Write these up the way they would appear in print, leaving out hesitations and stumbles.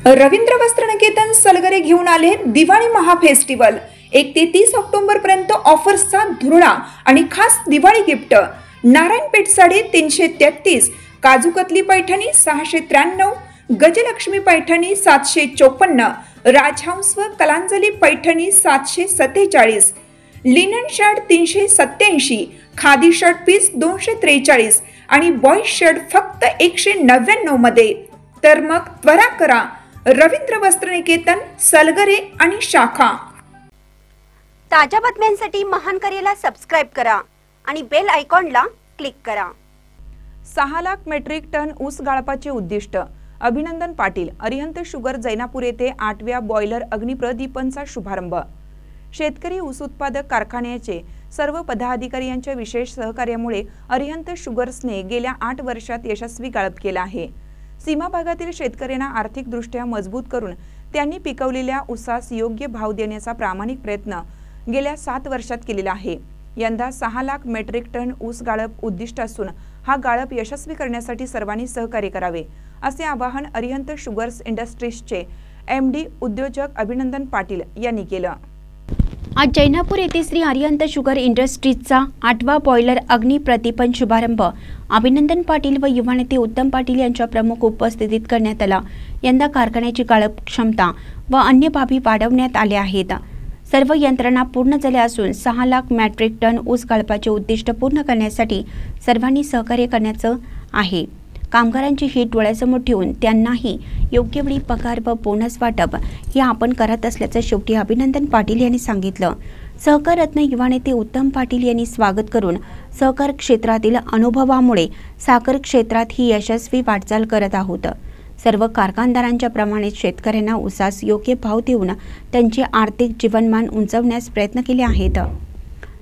रवींद्र वस्त्रनिकेतन सलगरे घेऊन आले दिवाळी महाफेस्टिवल। 1 ते 30 ऑक्टोबर पर्यंत ऑफर्सचा धुरळा आणि खास दिवाळी गिफ्ट। नारायणपेठ साडी 333, काजूकतली पैठणी 693, गजलक्ष्मी पैठणी 754, राजहंस व Kalanjali Paithani 747, linen shirt 387, khadi shirt piece 243 आणि बॉय शर्ट फक्त 199 मध्ये। तर मग त्वरा करा, रवींद्र वस्त्रनिकेतन सलगरे आणि शाखा। ताज्या बातम्यांसाठी महान करेला सबस्क्राइब करा आणि बेल आयकॉनला क्लिक करा। 6 लाख मेट्रिक टन ऊस गाळपाचे उद्दिष्ट। अभिनंदन पाटील। अरिहंत शुगर जैनापूर येथे 8व्या बॉयलर अग्निप्रदीपनचा शुभारंभ। शेतकरी ऊस उत्पादक कारखान्याचे सर्व पदाधिकारी यांच्या विशेष सहकार्यामुळे अरिहंत शुगर्सने गेल्या 8 वर्षात यशस्वी गाळप केला आहे। सीमा भागातील शेतकऱ्यांना आर्थिकदृष्ट्या मजबूत करून त्यांनी पिकवलेल्या ऊसास योग्य भाव देण्याचा प्रामाणिक प्रयत्न गेल्या 7 वर्षात केलेला आहे। यंदा 6 लाख मेट्रिक टन ऊस गाळप उद्दिष्ट असून हा गाळप यशस्वी करण्यासाठी सर्वांनी सहकार्य करावे असे आवाहन अरिहंत शुगर्स इंडस्ट्रीजचे एमडी उद्योजक अभिनंदन पाटील यांनी केलं। आज जैनापूर येथे श्री अरिहंत शुगर इंडस्ट्रीजचा 8वा बॉयलर अग्निप्रदीपन शुभारंभ अभिनंदन पाटील व युवा नेते उत्तम पाटील यांच्या प्रमुख उपस्थितीत करण्यात आला। यंदा कारखान्याची गाळप क्षमता व अन्य बाबी वाढवण्यात आल्या आहेत। सर्व यंत्रणा पूर्ण झाल्या असून 6 लाख मेट्रिक टन ऊस गाळपाचे उद्दिष्ट पूर्ण करण्यासाठी सर्वांनी सहकार्य करण्याचं आहे। कामगारांची हित डोळ्यासमोर ठेवून त्यांनाही योग्य वेळी पगार व बोनस वाटप हे आपण करत असल्याचं शेवटी अभिनंदन पाटील यांनी सांगितलं। सहकार रत्न युवा नेते उत्तम पाटील यांनी स्वागत करून सहकार क्षेत्रातील अनुभवामुळे साखर क्षेत्रात ही यशस्वी वाटचाल करत आहोत। सर्व कारखानदारांच्या प्रमाणे शेतकऱ्यांना ऊसास योग्य भाव देऊन त्यांचे आर्थिक जीवनमान उंचावण्यास प्रयत्न केले आहेत।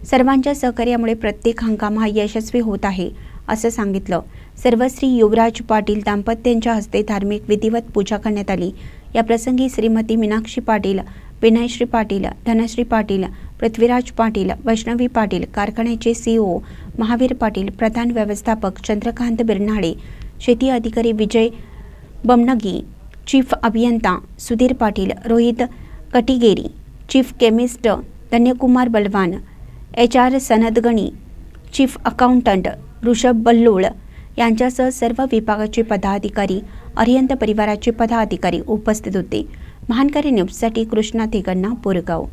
सर्वांच्या सहकार्यामुळे प्रत्येक हंगाम हा यशस्वी होत आहे असं सांगितलं। सर्वश्री युवराज पाटील दाम्पत्यांच्या हस्ते धार्मिक विधिवत पूजा करण्यात आली। या प्रसंगी श्रीमती मीनाक्षी पाटील, विनयश्री पाटील, धनश्री पाटील, पृथ्वीराज पाटील, वैष्णवी पाटील, कारखान्याचे सीईओ महावीर पाटील, प्रधान व्यवस्थापक चंद्रकांत बिरनाळे, शेती अधिकारी विजय बमनगी, चीफ अभियंता सुधीर पाटील, रोहित कटिगेरी, चीफ केमिस्ट धन्यकुमार बलवान, HR सनदगणी, चीफ अकाउंटंट ऋषभ बल्लोळ यांच्यासह सर्व विभागाचे पदाधिकारी, अरिहंत परिवाराचे पदाधिकारी उपस्थित होते। महानकरी न्यूजसाठी कृष्णा तेगण्णा, बोरगाव।